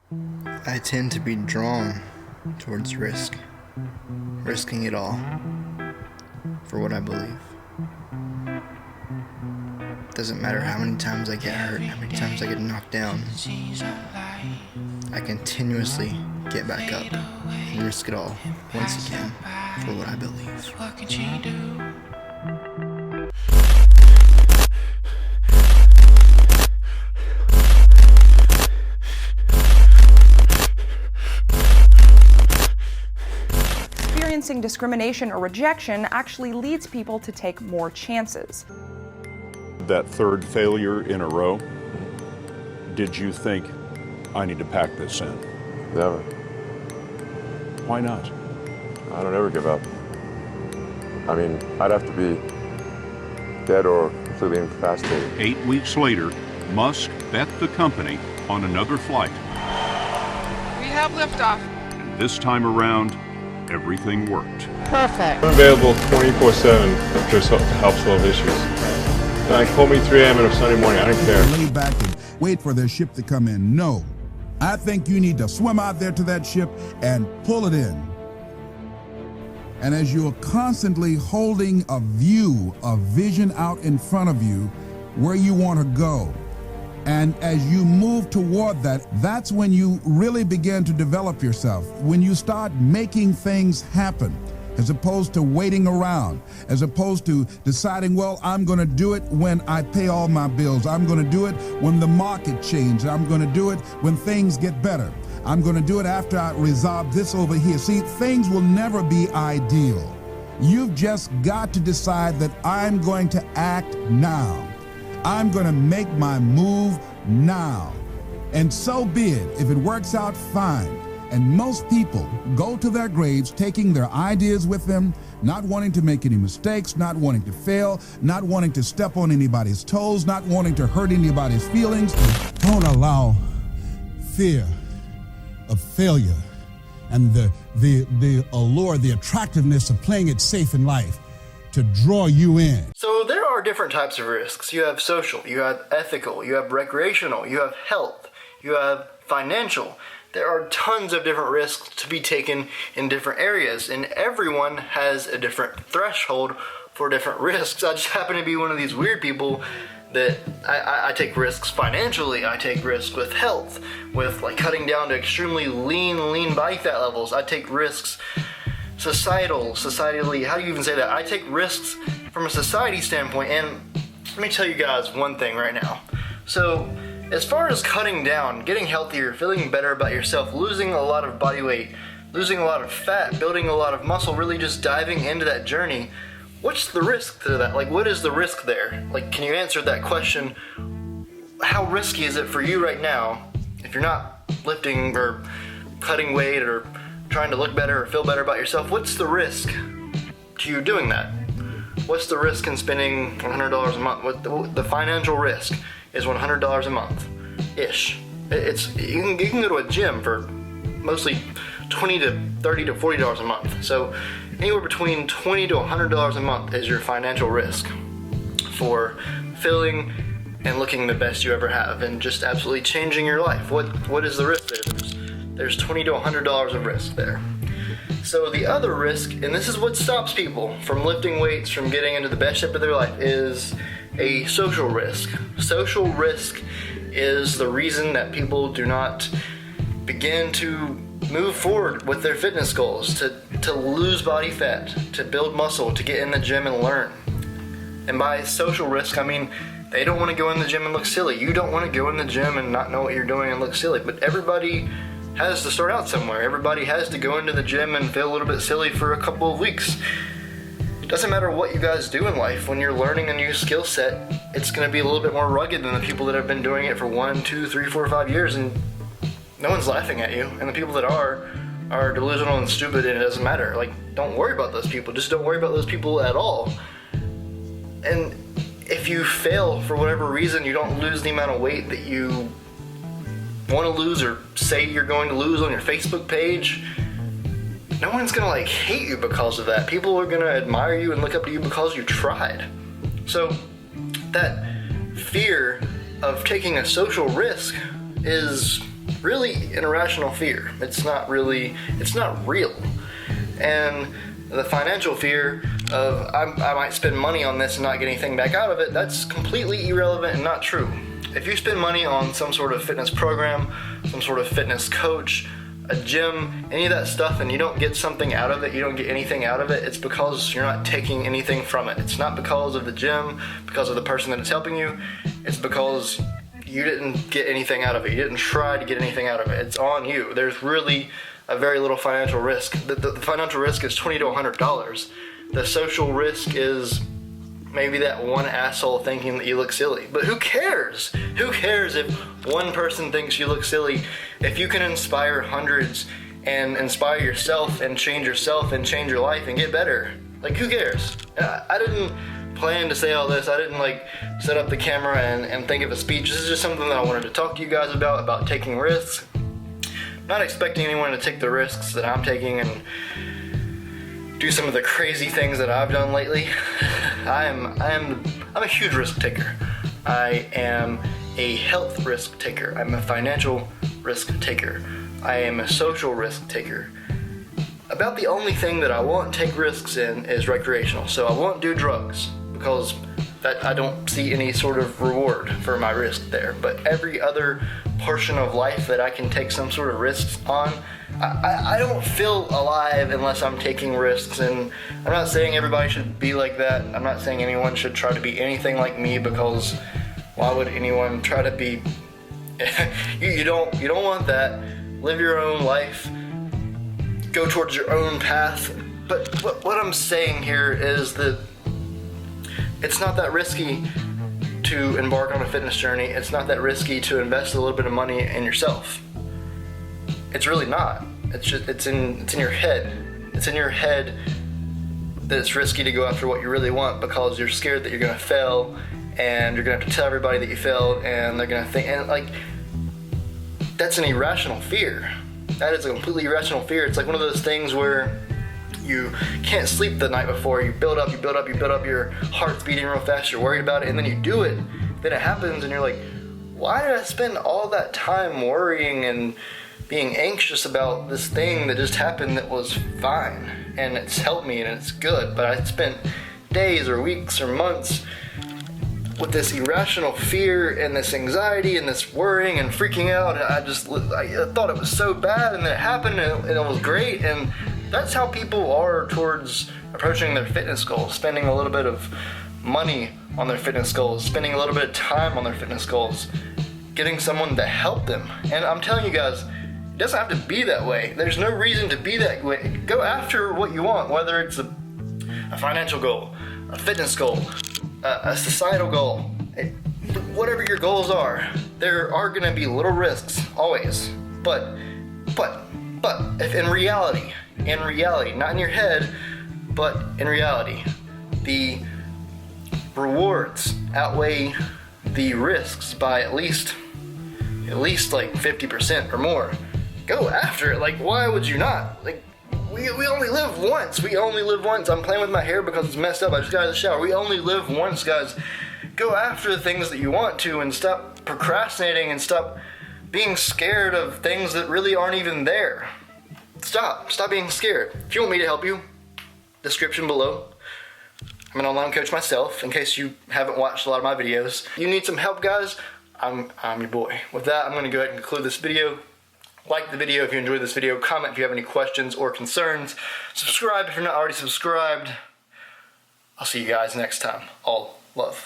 I tend to be drawn towards risking it all for what I believe. Doesn't matter how many times I get hurt, how many times I get knocked down, I continuously get back up and risk it all once again for what I believe. Experiencing discrimination or rejection actually leads people to take more chances. That third failure in a row, did you think, I need to pack this in? Never. Why not? I don't ever give up. I mean, I'd have to be dead or completely incapacitated. 8 weeks later, Musk bet the company on another flight. We have liftoff. And this time around, everything worked. Perfect. I'm available 24/7 to help solve issues. Call me 3 a.m. on a Sunday morning, I don't care. Lay back and wait for their ship to come in. No. I think you need to swim out there to that ship and pull it in. And as you're constantly holding a view, a vision out in front of you where you want to go, and as you move toward that, that's when you really begin to develop yourself. When you start making things happen, as opposed to waiting around, as opposed to deciding, well, I'm going to do it when I pay all my bills. I'm going to do it when the market changes. I'm going to do it when things get better. I'm going to do it after I resolve this over here. See, things will never be ideal. You've just got to decide that I'm going to act now. I'm going to make my move now. And so be it. If it works out, fine. And most people go to their graves taking their ideas with them, not wanting to make any mistakes, not wanting to fail, not wanting to step on anybody's toes, not wanting to hurt anybody's feelings. Don't allow fear of failure and the allure, the attractiveness of playing it safe in life to draw you in. So there are different types of risks. You have social, you have ethical, you have recreational, you have health, you have financial. There are tons of different risks to be taken in different areas, and everyone has a different threshold for different risks. I just happen to be one of these weird people that I take risks financially. I take risks with health, with like cutting down to extremely lean body fat levels. I take risks societally, how do you even say that? I take risks from a society standpoint, and let me tell you guys one thing right now. So, as far as cutting down, getting healthier, feeling better about yourself, losing a lot of body weight, losing a lot of fat, building a lot of muscle, really just diving into that journey, what's the risk to that? Like, what is the risk there? Like, can you answer that question? How risky is it for you right now if you're not lifting or cutting weight or trying to look better or feel better about yourself? What's the risk to you doing that? What's the risk in spending $100 a month? What the financial risk is $100 a month ish. It's you can go to a gym for mostly $20 to $30 to $40 a month. So anywhere between $20 to $100 a month is your financial risk for feeling and looking the best you ever have and just absolutely changing your life. What is the risk there? There's $20 to $100 of risk there. So the other risk, and this is what stops people from lifting weights, from getting into the best shape of their life, is a social risk. Social risk is the reason that people do not begin to move forward with their fitness goals, to lose body fat, to build muscle, to get in the gym and learn. And by social risk, I mean they don't want to go in the gym and look silly. You don't want to go in the gym and not know what you're doing and look silly. But everybody has to start out somewhere. Everybody has to go into the gym and feel a little bit silly for a couple of weeks. It doesn't matter what you guys do in life. When you're learning a new skill set, it's going to be a little bit more rugged than the people that have been doing it for 1, 2, 3, 4, 5 years, and no one's laughing at you. And the people that are delusional and stupid, and it doesn't matter. Like, don't worry about those people. Just don't worry about those people at all. And if you fail for whatever reason, you don't lose the amount of weight that you want to lose or say you're going to lose on your Facebook page, no one's gonna like hate you because of that. People are gonna admire you and look up to you because you tried. So that fear of taking a social risk is really an irrational fear. It's not real. And the financial fear of I might spend money on this and not get anything back out of it, that's completely irrelevant and not true. If you spend money on some sort of fitness program, some sort of fitness coach, a gym, any of that stuff, and you don't get something out of it, you don't get anything out of it, it's because you're not taking anything from it. It's not because of the gym, because of the person that is helping you. It's because you didn't get anything out of it. You didn't try to get anything out of it. It's on you. There's really a very little financial risk. The financial risk is $20 to $100. The social risk is maybe that one asshole thinking that you look silly. But who cares? Who cares if one person thinks you look silly? If you can inspire hundreds and inspire yourself and change your life and get better, like, who cares? I didn't plan to say all this. I didn't set up the camera and think of a speech. This is just something that I wanted to talk to you guys about taking risks. Not expecting anyone to take the risks that I'm taking and do some of the crazy things that I've done lately. I'm a huge risk taker. I am a health risk taker. I'm a financial risk taker. I am a social risk taker. About the only thing that I won't take risks in is recreational. So I won't do drugs because I don't see any sort of reward for my risk there. But every other portion of life that I can take some sort of risks on, I don't feel alive unless I'm taking risks. And I'm not saying everybody should be like that. I'm not saying anyone should try to be anything like me, because why would anyone try to be? you don't want that. Live your own life. Go towards your own path. But what I'm saying here is that it's not that risky to embark on a fitness journey. It's not that risky to invest a little bit of money in yourself. It's really not. It's in your head. It's in your head that it's risky to go after what you really want because you're scared that you're gonna fail, and you're gonna have to tell everybody that you failed, and they're gonna think, and that's an irrational fear. That is a completely irrational fear. It's like one of those things where you can't sleep the night before. You build up, your heart's beating real fast, you're worried about it, and then you do it. Then it happens, and you're like, why did I spend all that time worrying and being anxious about this thing that just happened that was fine, and it's helped me and it's good, but I spent days or weeks or months with this irrational fear and this anxiety and this worrying and freaking out, and I thought it was so bad, and then it happened, and it was great. And that's how people are towards approaching their fitness goals, spending a little bit of money on their fitness goals, spending a little bit of time on their fitness goals, getting someone to help them. And I'm telling you guys, it doesn't have to be that way. There's no reason to be that way. Go after what you want, whether it's a financial goal, a fitness goal, a societal goal, whatever your goals are. There are gonna be little risks, always. But if in reality, not in your head, but in reality, the rewards outweigh the risks by at least like 50% or more, go after it. Why would you not? We only live once. I'm playing with my hair because it's messed up. I just got out of the shower. We only live once, guys. Go after the things that you want to, and stop procrastinating, and stop being scared of things that really aren't even there. Stop being scared. If you want me to help you, description below. I'm an online coach myself, in case you haven't watched a lot of my videos. You need some help, guys? I'm your boy. With that, I'm gonna go ahead and conclude this video. Like the video if you enjoyed this video, comment if you have any questions or concerns, subscribe if you're not already subscribed. I'll see you guys next time. All love.